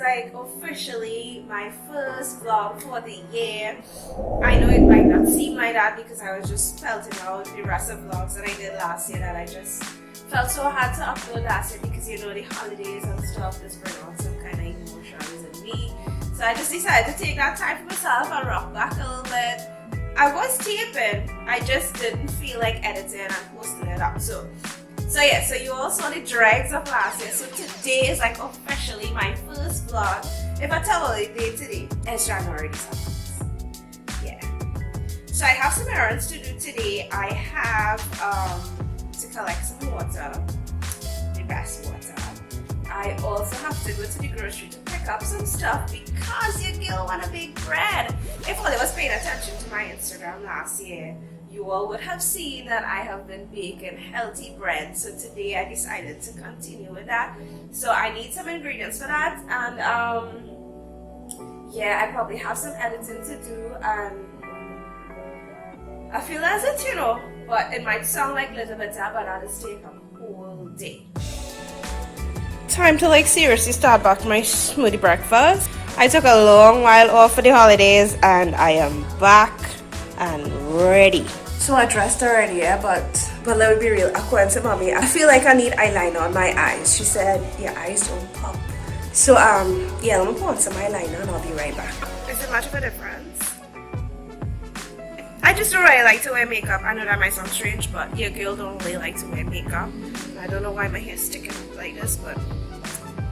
like officially my first vlog for the year. I know it might not seem like that because I was just pelting out the rest of vlogs that I did last year that I just felt so hard to upload last year because you know the holidays and stuff just bring out some kind of emotions in me. So I just decided to take that time for myself and rock back a little bit. I was taping, I just didn't feel like editing and posting it up. So yeah, so you all saw the dregs of last year. So today is like officially my first vlog. If I tell all the day today, it's January the 7th. Yeah. So I have some errands to do today. I have to collect some water, the best water. I also have to go to the grocery to pick up some stuff because your girl want to bake bread. If all was paying attention to my Instagram last year, you all would have seen that I have been baking healthy bread. So today I decided to continue with that. So I need some ingredients for that, and yeah, I probably have some editing to do, and I feel as it, you know, but it might sound like a little bit but that'll take a whole day. Time to like seriously start back my smoothie breakfast. I took a long while off for the holidays and I am back and ready. So I dressed already, yeah, but let me be real. I went to mommy, I feel like I need eyeliner on my eyes. She said your eyes don't pop. So yeah, let me put on some eyeliner and I'll be right back. Is it much of a difference? I just don't really like to wear makeup. I know that might sound strange, but your girl don't really like to wear makeup. I don't know why my hair's sticking up like this, but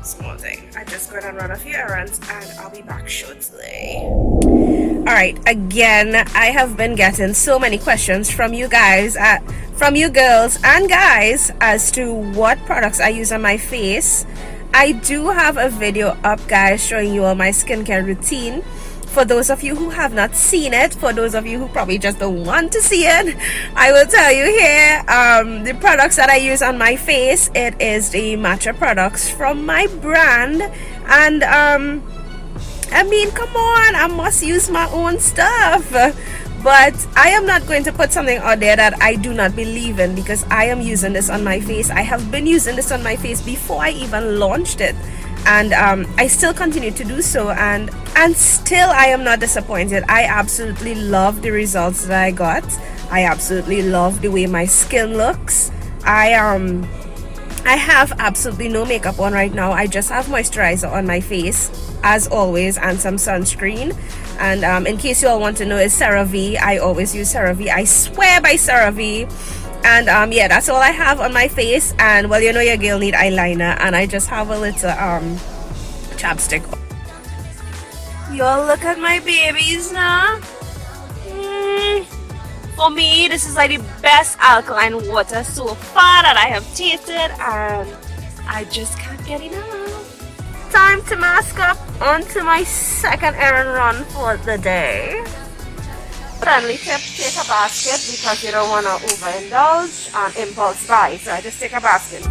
small thing. I just go and run a few errands and I'll be back shortly. Alright, again, I have been getting so many questions from you guys, from you girls and guys as to what products I use on my face. I do have a video up, guys, showing you all my skincare routine. For those of you who have not seen it, for those of you who probably just don't want to see it, I will tell you here, the products that I use on my face, it is the matcha products from my brand. And I mean, come on, I must use my own stuff. But I am not going to put something out there that I do not believe in because I am using this on my face. I have been using this on my face before I even launched it. And I still continue to do so, and still I am not disappointed. I absolutely love the results that I got. I absolutely love the way my skin looks. I have absolutely no makeup on right now. I just have moisturizer on my face as always and some sunscreen. And in case you all want to know, it's CeraVe. I always use CeraVe. I swear by CeraVe. And yeah, that's all I have on my face. And well, you know your girl need eyeliner, and I just have a little chapstick. Y'all look at my babies now. For me, this is like the best alkaline water so far that I have tasted, and I just can't get enough. Time to mask up onto my second errand run for the day. Friendly tip, take a basket because you don't want to overindulge on impulse buy. So I just take a basket.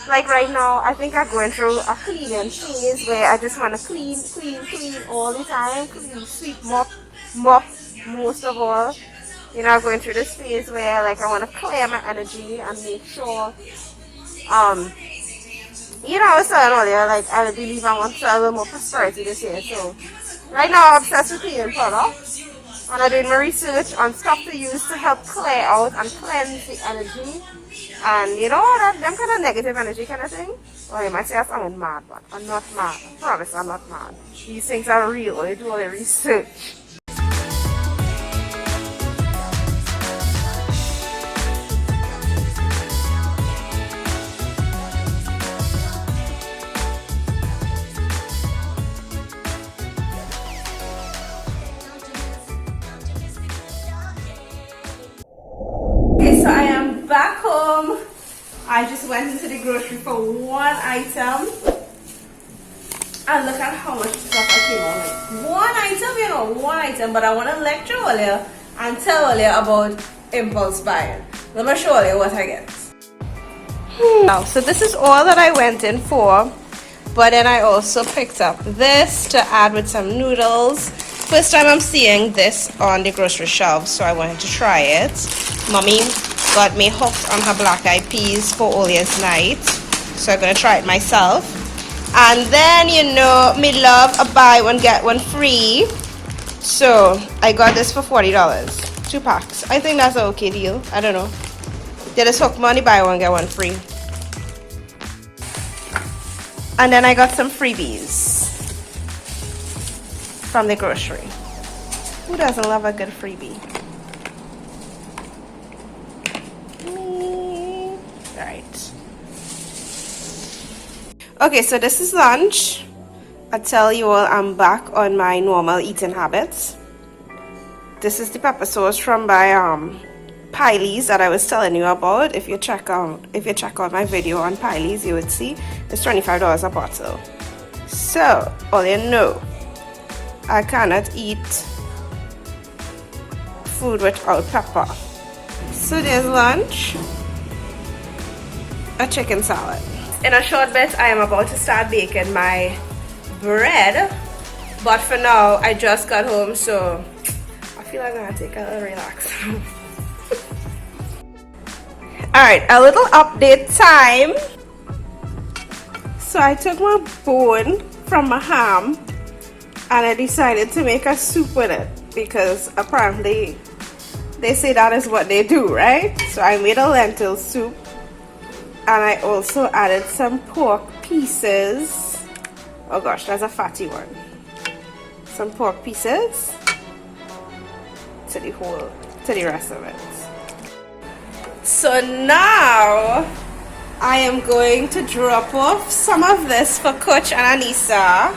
Like right now, I think I'm going through a cleaning phase where I just want to clean all the time. Clean, sweep, mop most of all. You know, I'm going through this phase where like I want to clear my energy and make sure, you know, I was saying earlier, like I believe I want to have a little more prosperity this year. So right now I'm obsessed with cleaning products. And I'm doing my research on stuff to use to help clear out and cleanse the energy. And you know, that them kind of negative energy kind of thing. Well, you might say I sound mad, but I'm not mad. I promise I'm not mad. These things are real. I do all the research. Okay, so I am back home. I just just went into the grocery for one item. And look at how much stuff I came out with. One item, you know, one item. But I want to lecture all you and tell all you about impulse buying. Let me show you what I get. So this is all that I went in for. But then I also picked up this to add with some noodles. First time I'm seeing this on the grocery shelves, so I wanted to try it. Mommy got me hooked on her black eyed peas for all year's night, so I'm gonna try it myself. And then, you know, me love a buy one get one free, so I got this for $40, 2 packs. I think that's an okay deal. I don't know. They just hook money, buy one get one free. And then I got some freebies from the grocery. Who doesn't love a good freebie? Me. Alright. Okay, so this is lunch. I tell you all I'm back on my normal eating habits. This is the pepper sauce from by Piley's that I was telling you about. If you check out my video on Piley's, you would see it's $25 a bottle. So all you know, I cannot eat food without pepper. So there's lunch, a chicken salad. In a short bit, I am about to start baking my bread, but for now, I just got home, so I feel like I'm gonna take a little relax. Alright, a little update time. So I took my bone from my ham and I decided to make a soup with it because apparently they say that is what they do, right? So I made a lentil soup and I also added some pork pieces. Oh gosh, that's a fatty one. Some pork pieces to the rest of it. So now I am going to drop off some of this for Coach and Anissa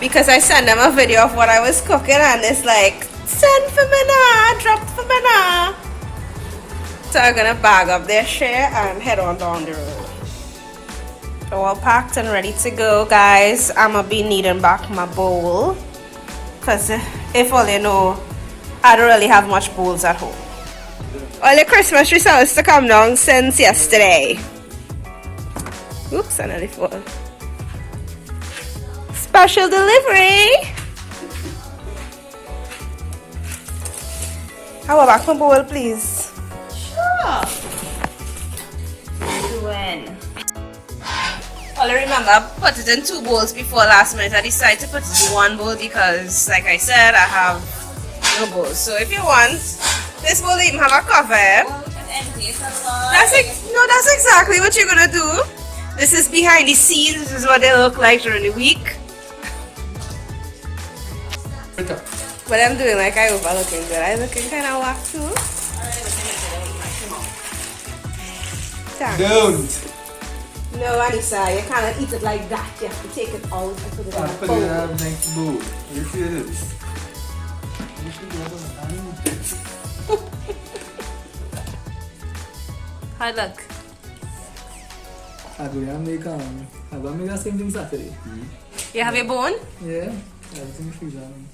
because I sent them a video of what I was cooking and it's like, send for me now, drop for me now. So I'm gonna bag up their share and head on down the road. All packed and ready to go, guys. I'm gonna be needing back my bowl because if all you know, I don't really have much bowls at home. All the Christmas tree supposed to come down since yesterday. Oops, I nearly fall. Special delivery. How about back my bowl, please? Sure. When? All I remember, I put it in 2 bowls before last minute. I decided to put it in 1 bowl because, like I said, I have no bowls. So if you want, this bowl even have a cover. That's exactly what you're gonna do. This is behind the scenes. This is what they look like during the week. But I'm doing like I overlooking good. I looking kind of whack too. Don't. No, Anissa, you cannot eat it like that. You have to take it out and put it in a Put bowl. it in a next bowl. You see this? How look? I'm going to make the same thing Saturday. You have your bone? Yeah, everything freeze on.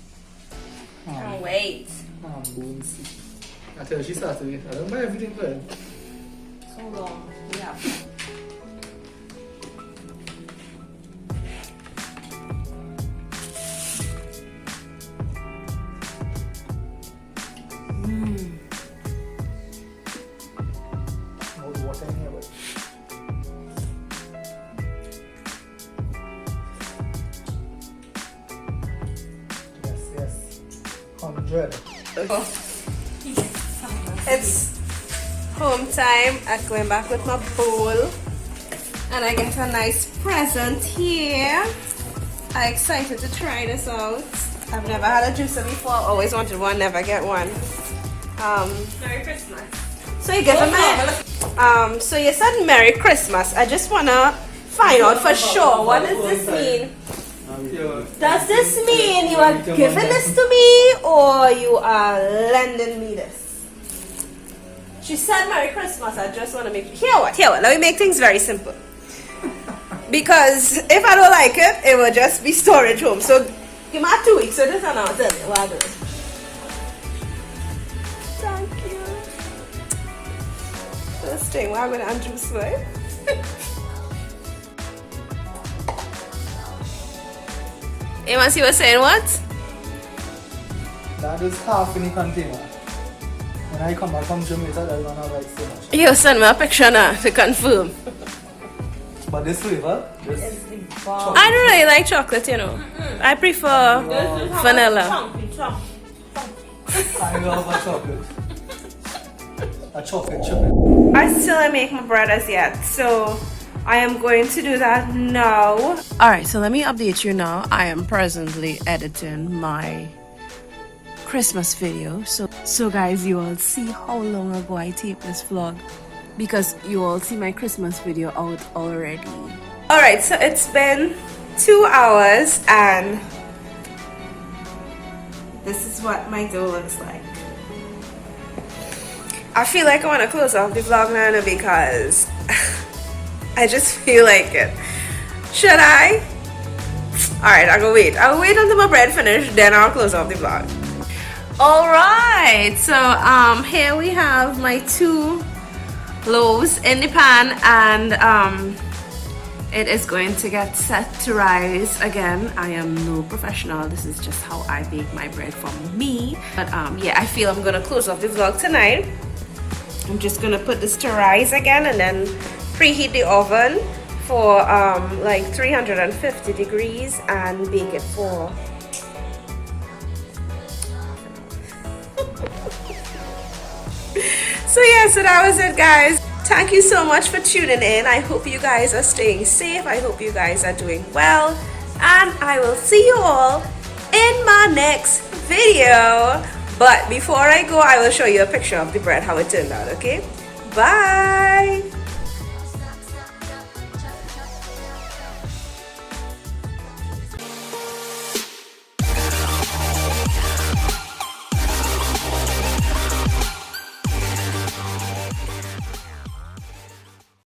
Can't wait. Bones. I tell you, she Saturday. I don't buy everything for it. So long. Yeah. Water in here, but yes. 100. It's home time. I'm going back with my bowl. And I get a nice present here. I'm excited to try this out. I've never had a juicer before. Always wanted one, never get one. Merry Christmas. So you get a so you said Merry Christmas. I just wanna find out for sure. What does this mean? Does this mean you are giving this to me or you are lending me this? She said Merry Christmas. I just want to make... Here what? Let me make things very simple. Because if I don't like it, it will just be storage home. So give me 2 weeks. So this is now tell you what I do. Thank you. First thing, we're going to juice right? Amos, you were saying what? That is half in the container. When I come back from Jamaica, they're gonna have like so much. You send me a picture now to confirm. But this flavor, this I don't really like chocolate, you know. I prefer vanilla. I love a chocolate. A chocolate chip. I still didn't make my bread as yet, so I am going to do that now. Alright, so let me update you now. I am presently editing my Christmas video. So guys, you all see how long ago I taped this vlog, because you all see my Christmas video out already. Alright, so it's been 2 hours and this is what my dough looks like. I feel like I want to close off the vlog now because I just feel like it. Should I? Alright, I'll wait until my bread finished, then I'll close off the vlog. Alright, so here we have my 2 loaves in the pan, and it is going to get set to rise again. I am no professional. This is just how I bake my bread for me. But yeah, I feel I'm gonna close off the vlog tonight. I'm just gonna put this to rise again and then preheat the oven for like 350 degrees and bake it for so yeah, so that was it, guys. Thank you so much for tuning in. I hope you guys are staying safe. I hope you guys are doing well, and I will see you all in my next video. But before I go, I will show you a picture of the bread, how it turned out. Okay, bye.